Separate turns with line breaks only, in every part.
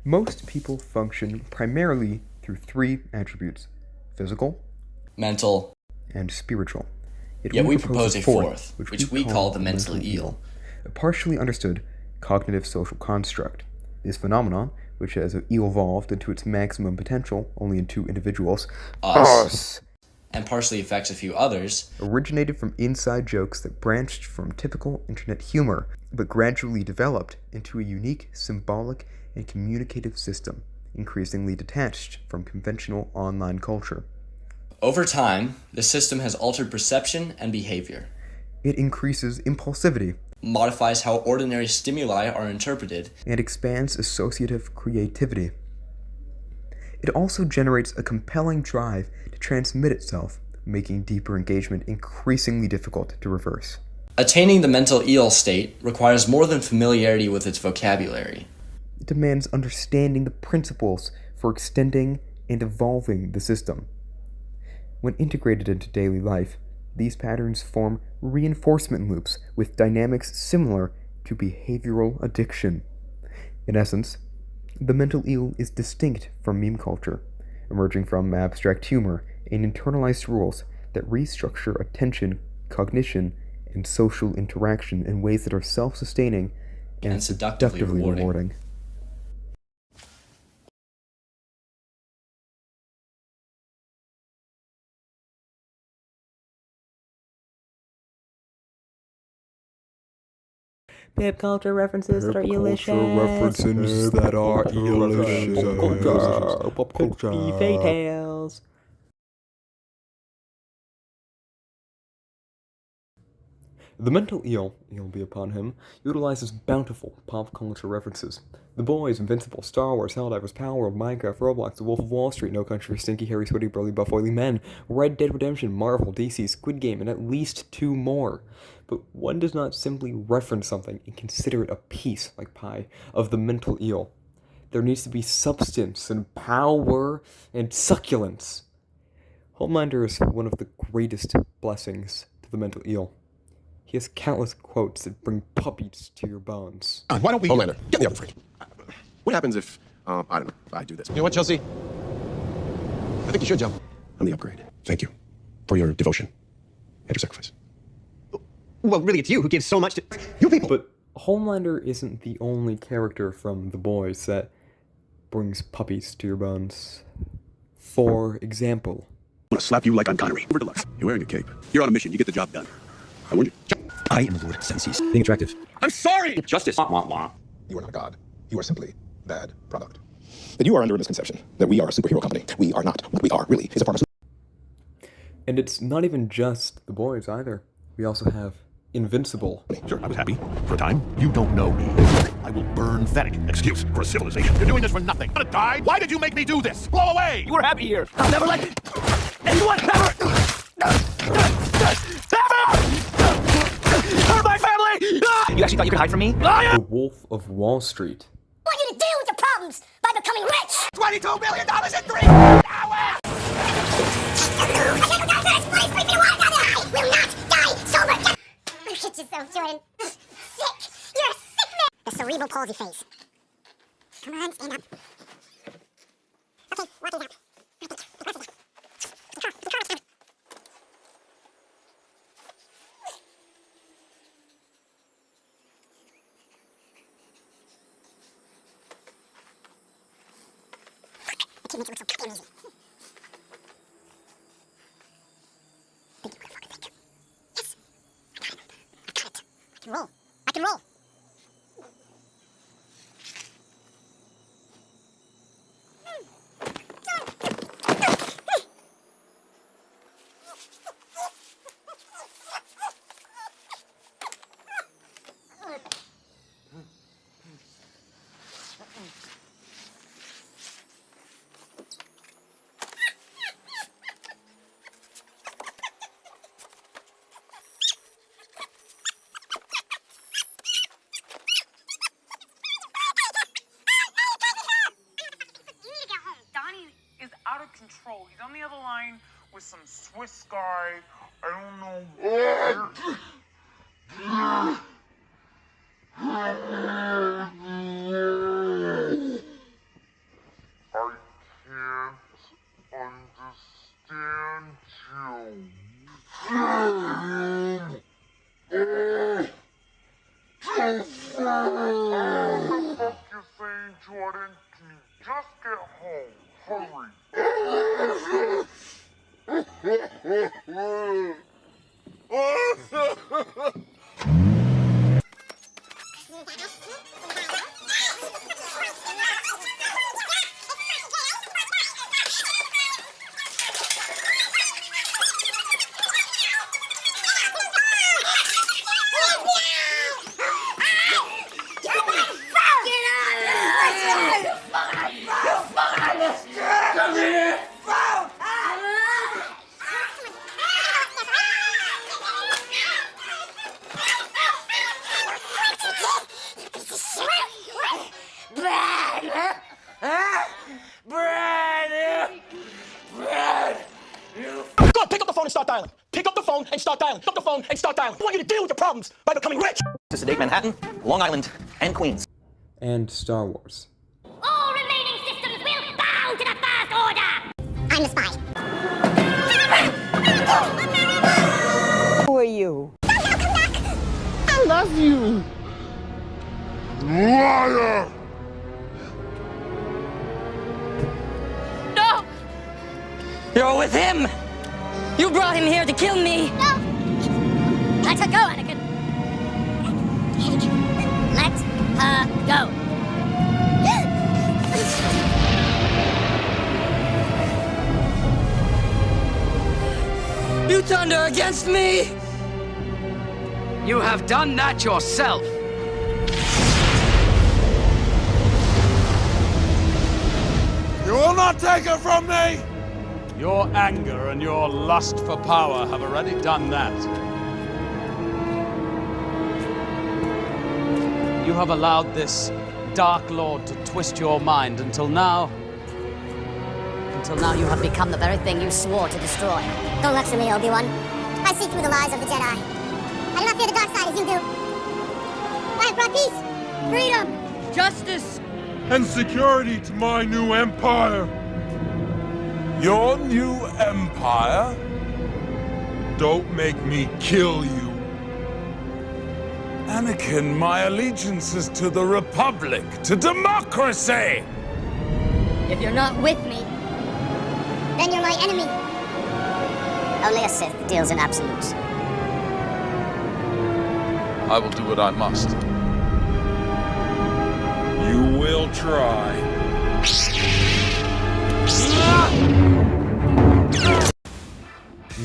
Most people function primarily through three attributes: physical,
mental,
and spiritual.
yet we propose a fourth,
which
which we call the mentally ill.
a partially understood cognitive social construct. This phenomenon, which has evolved into its maximum potential only in two individuals,
Us, and partially affects a few others,
originated from inside jokes that branched from typical internet humor, but gradually developed into a unique symbolic and communicative system, increasingly detached from conventional online culture.
over time, the system has altered perception and behavior,
It increases impulsivity
modifies how ordinary stimuli are interpreted,
and expands associative creativity. It also generates a compelling drive to transmit itself, making deeper engagement increasingly difficult to reverse.
Attaining the mental ill state requires more than familiarity with its vocabulary.
It demands understanding the principles for extending and evolving the system. When integrated into daily life, these patterns form reinforcement loops with dynamics similar to behavioral addiction. In essence, the mental ill is distinct from meme culture, emerging from abstract humor and internalized rules that restructure attention, cognition, and social interaction in ways that are self-sustaining and
seductively rewarding.
Pop culture references that are delicious.
references that are
Pop culture. Could be fairy tales.
The mental ill be upon him, utilizes bountiful pop culture references. The Boys, Invincible, Star Wars, Helldivers, Palworld, Minecraft, Roblox, The Wolf of Wall Street, No Country for Stinky Harry, Sweaty Burly Buff Oily Men, Red Dead Redemption, Marvel, DC, Squid Game, and at least two more. But one does not simply reference something and consider it a piece, like pie, of the mental ill. There needs to be substance and power and succulence. Homelander is one of the greatest blessings to the mental ill. He has countless quotes that bring puppies to your bones.
Why don't we... Homelander, get in the upgrade. What happens if, I don't know, I do this? You know what, Chelsea? I think you should jump on the upgrade. Thank you for your devotion and your sacrifice.
Well, really, it's you who gives so much to...
You people!
But Homelander isn't the only character from The Boys that brings puppies to your bones. For example...
I'm gonna slap you like I'm Connery. Over deluxe. You're wearing a cape. You're on a mission. You get the job done. I warned you.
I am the Lord Senses. Being attractive.
I'm sorry!
Justice. Wah, wah, wah.
You are not a god. You are simply bad product. That you are under a misconception that we are a superhero company. We are not. What we are, really, is a part of...
And it's not even just The Boys either. We also have Invincible.
Sure, I was happy. For a time. You don't know me. I will burn pathetic excuse for a civilization. You're doing this for nothing. I'm gonna die. Why did you make me do this? Blow away!
You were happy here. I'll never let anyone ever hurt my family! You actually thought you could hide from me?
The Wolf of Wall Street.
I want you to deal with your problems by becoming rich!
$22 billion in 3 hours!
I will not die sober! Look at yourself, Jordan. Sick! You're a sick man! The cerebral palsy phase. Come on, stand up. Okay, what is that? I can't make it look so goddamn easy. Thank you, motherfucker, thank you. Yes! I got it. I got it. I can roll. I can roll.
Out of control. He's on the other line with some Swiss guy. I don't know. Jordan, can you just get home? Hurry.
Go on, pick up the phone and start dialing. Pick up the phone and start dialing. Pick up the phone and start dialing. I want you to deal with your problems by becoming rich. To sedate Manhattan, Long Island, and Queens.
And Star Wars.
All remaining systems will bow to the First Order! I'm the spy.
Who are you?
I love you!
Liar!
No! You're with him! You brought him here to kill me!
No! Let her go, Anakin. Let her go.
You turned her against me!
You have done that yourself.
You will not take her from me! Your anger and your lust for power have already done that. You have allowed this Dark Lord to twist your mind until now.
Until now you have become the very thing you swore to destroy.
Don't lecture me, Obi-Wan. I see through the lies of the Jedi. I do not fear the dark side as you do. I have brought peace, freedom,
Justice!
And security to my new empire. Your new empire? Don't make me kill you. Anakin, my allegiance is to the Republic, to democracy!
If you're not with me,
then you're my enemy. Only a Sith deals in absolutes.
I will do what I must. You will try.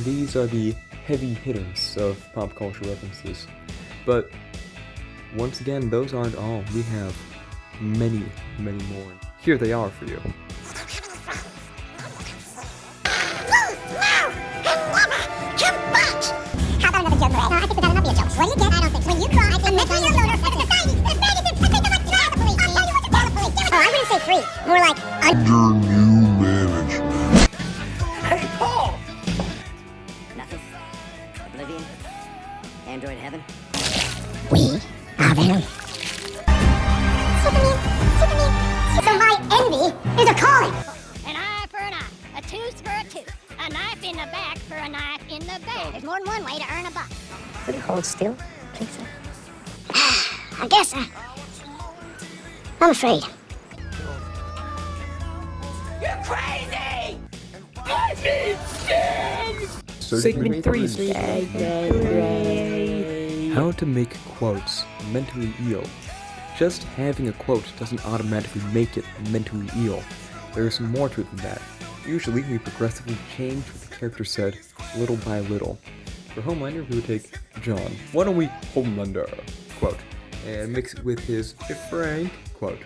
These are the heavy hitters of pop culture references. But once again, those aren't all. We have many, many more. Here they are for you.
How about another joke, Ray? No, I think we got enough of your jokes. What do you get? I don't think so. When you cry, I think mentally unloader for the society. There's babies in prison like tell the police. I'll tell you what to tell the police. Oh, I wouldn't say free. More like
Under new management.
Hey, Paul!
nothing. Oblivion. Android heaven.
we are Venom. Superman. So my envy is a calling.
An eye for an eye, a tooth for a tooth, a knife in the back for a knife in the back. There's more than one way to earn a buck.
Could you hold still, please, sir? I guess I'm afraid.
You're crazy!
Segment 3. How to make quotes mentally ill. Just having a quote doesn't automatically make it mentally ill. There's more to it than that. Usually we progressively change what the character said, little by little. For Homelander, we would take John, why don't we Homelander, quote, and mix it with his Hey Frank, quote.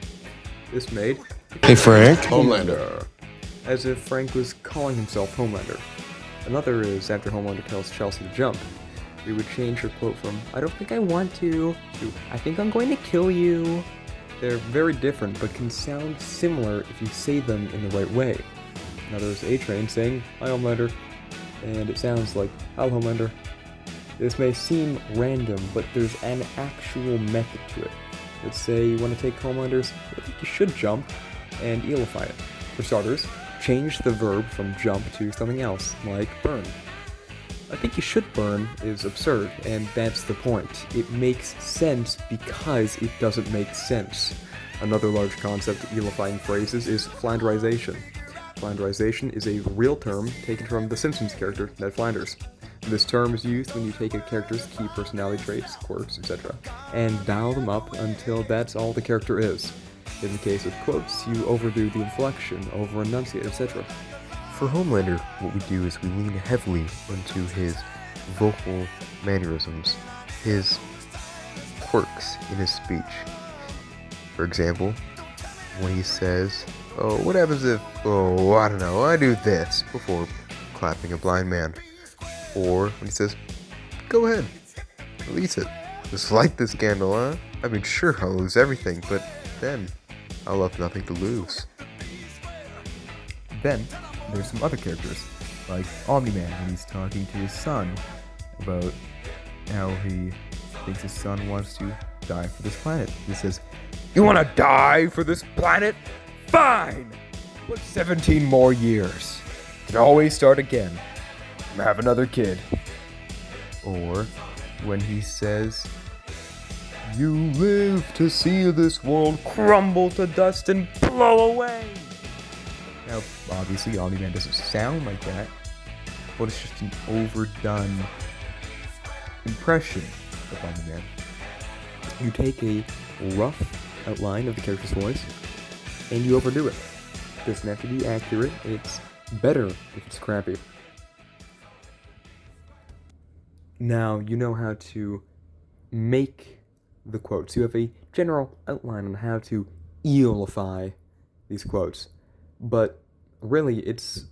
This made
Hey Frank.
Homelander, as if Frank was calling himself Homelander. Another is after Homelander tells Chelsea to jump. We would change her quote from, I don't think I want to I think I'm going to kill you. They're very different, but can sound similar if you say them in the right way. Another is A-Train saying, Hi Homelander, and it sounds like, Hi Homelander. This may seem random, but there's an actual method to it. Let's say you want to take Homelander's, I think you should jump, and eelify it. For starters, change the verb from jump to something else, like burn. I think you should burn is absurd, and that's the point. It makes sense because it doesn't make sense. Another large concept of elifying phrases is Flanderization. Flanderization is a real term taken from The Simpsons character Ned Flanders. This term is used when you take a character's key personality traits, quirks, etc., and dial them up until that's all the character is. In the case of quotes, you overdo the inflection, over-enunciate, etc.
For Homelander, what we do is we lean heavily into his vocal mannerisms, his quirks in his speech. For example, when he says, "Oh, what happens if, oh, I don't know, I do this," before clapping a blind man. Or when he says, "Go ahead, release it. Just light this candle, huh? I mean, sure, I'll lose everything, but then I'll have nothing to lose."
Then, there's some other characters, like Omni-Man when he's talking to his son about how he thinks his son wants to die for this planet. He says, "You want to die for this planet? Fine! Put 17 more years. You can always start again. Have another kid." Or when he says, "You live to see this world crumble to dust and blow away." Now, obviously, Omni-Man doesn't sound like that, but it's just an overdone impression of Omni-Man. You take a rough outline of the character's voice, and you overdo it. It doesn't have to be accurate, it's better if it's crappy. Now, you know how to make the quotes. You have a general outline on how to eelify these quotes. But really, it's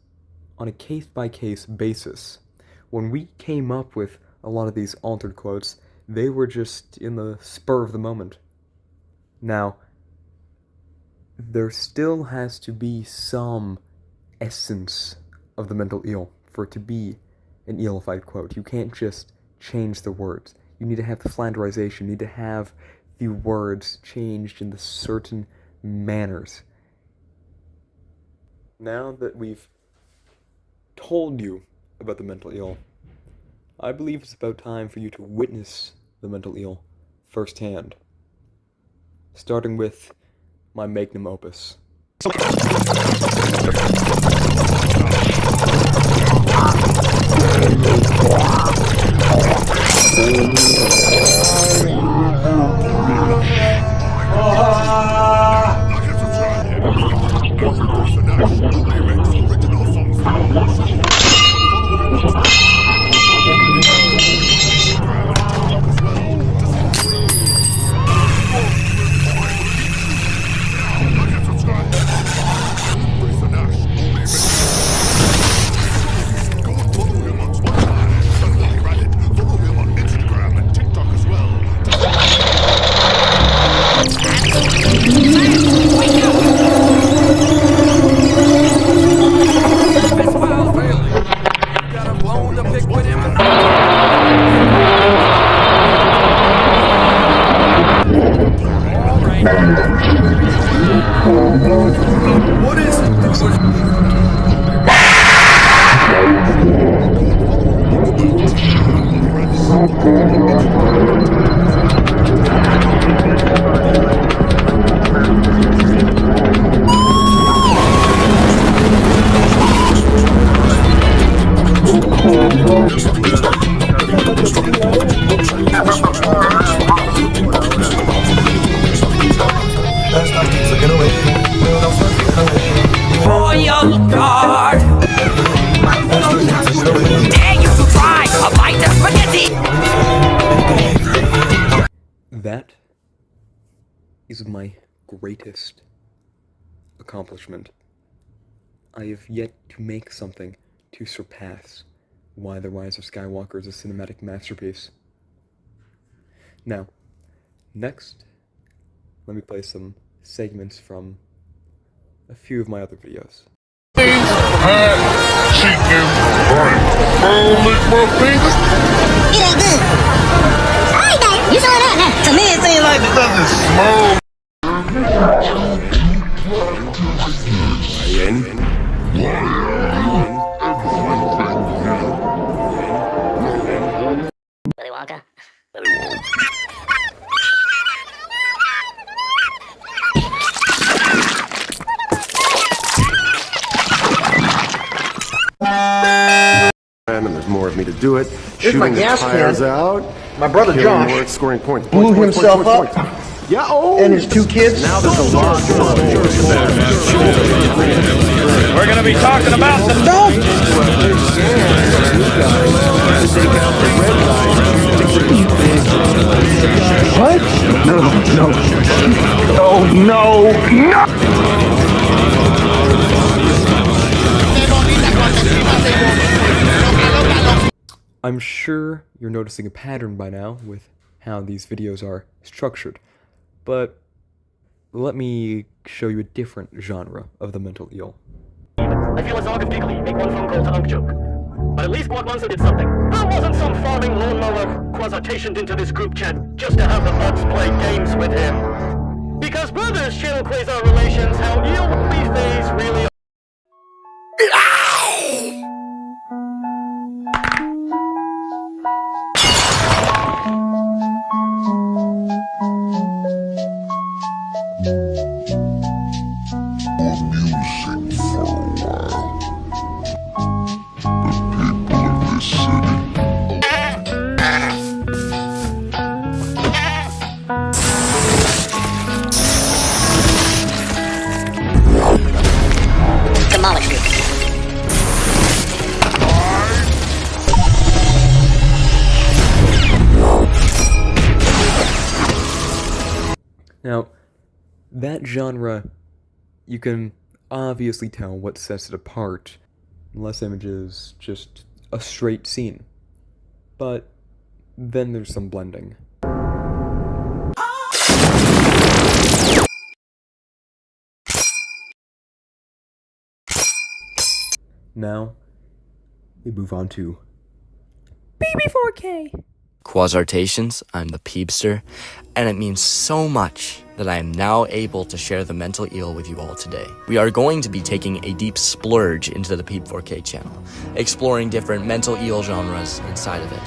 on a case-by-case basis. When we came up with a lot of these altered quotes, they were just in the spur of the moment. Now, there still has to be some essence of the mental eel for it to be an eelified quote. You can't just change the words. You need to have the Flanderization. You need to have the words changed in the certain manners. Now that we've told you about the mental eel, I believe it's about time for you to witness the mental eel firsthand. Starting with my magnum opus.
What is it?
Royal Guard! Dare you to try a bite of spaghetti!
That is my greatest accomplishment. I have yet to make something to surpass Why the Rise of Skywalker is a cinematic masterpiece. Now, next, let me play some segments from a few of my other videos.
It ain't good. Alright then, you saw that now. To me it seems like it
Willy Wonka.
to do it.
Here's my
Shooting the
gas
tires
can.
out.
My brother
killing
Josh
work, scoring points.
blew
points,
himself
points,
up.
points. Yeah, oh!
And his 2 kids.
Now there's a lot.
We're gonna be talking about the
What? No. Oh, no.
I'm sure you're noticing a pattern by now with how these videos are structured, but let me show you a different genre of the mental ill.
I feel as giggly, make one phone call to Unc Joke. But at least Guad Monster did something. I wasn't some farming lawnmower quasi-tationed into this group chat just to have the buds play games with him. Because brothers chill quasar relations, how ill we face really are.
Demolish you.
Now, that genre, you can obviously tell what sets it apart. Less images, just a straight scene. But then there's some blending. Now, we move on to
BB4K. Quasartations, I'm the Peebster, and it means so much that I am now able to share the mental eel with you all today. We are going to be taking a deep splurge into the Peeb4K channel, exploring different mental eel genres inside of it.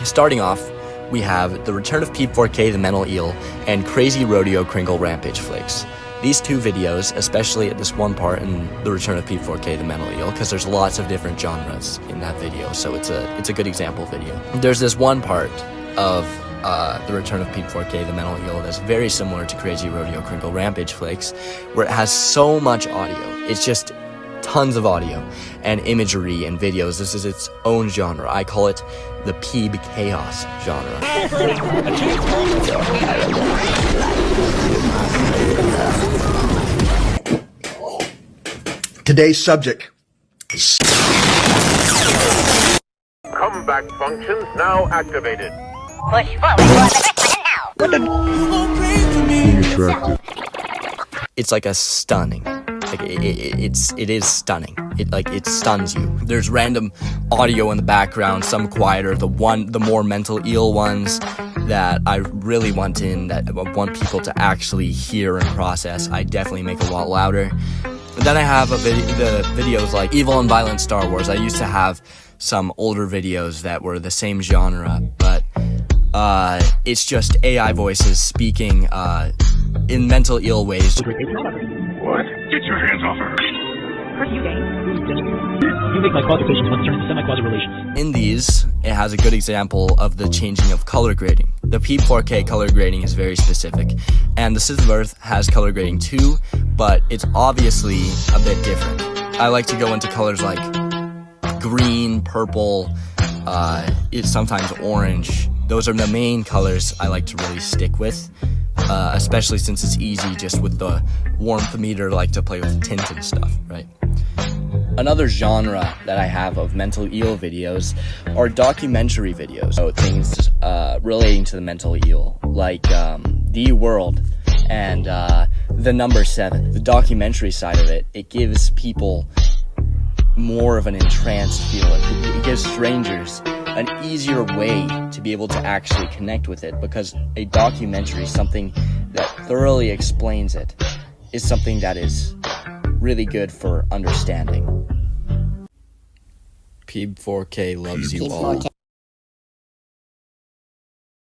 Starting off, we have The Return of Peeb4K the Mental Eel and Crazy Rodeo Crinkle Rampage Flakes. These 2 videos, especially at this one part in The Return of Peeb4K the Mental Eel, because there's lots of different genres in that video, so it's a good example video. There's this one part of The Return of Peeb4K the Mental Eel that's very similar to Crazy Rodeo Crinkle Rampage Flakes, where it has so much audio. It's just tons of audio and imagery and videos. This is its own genre. I call it the Peeb Chaos genre.
Today's subject.
Comeback functions now activated.
Push forward.
It's like a stunning. It is stunning. It stuns you. There's random audio in the background, some quieter, the more mental eel ones that I really want that I want people to actually hear and process. I definitely make a lot louder. But then I have the videos like Evil and Violent Star Wars. I used to have some older videos that were the same genre, but it's just AI voices speaking in mental ill ways.
What? Get your hands off her!
Are you gay? You make my qualifications want to turn into semi-quasi relations.
In these, it has a good example of the changing of color grading. The Peeb4K color grading is very specific, and the Sith of Earth has color grading too, but it's obviously a bit different. I like to go into colors like green, purple, it's sometimes orange. Those are the main colors I like to really stick with, especially since it's easy just with the warmth meter, like to play with tinted stuff, right? Another genre that I have of mental eel videos are documentary videos. So things relating to the mental eel, like The World and The Number 7. The documentary side of it, it gives people more of an entranced feel. It gives strangers an easier way to be able to actually connect with it, because a documentary, something that thoroughly explains it, is something that is really good for understanding. Peeb4K loves you all.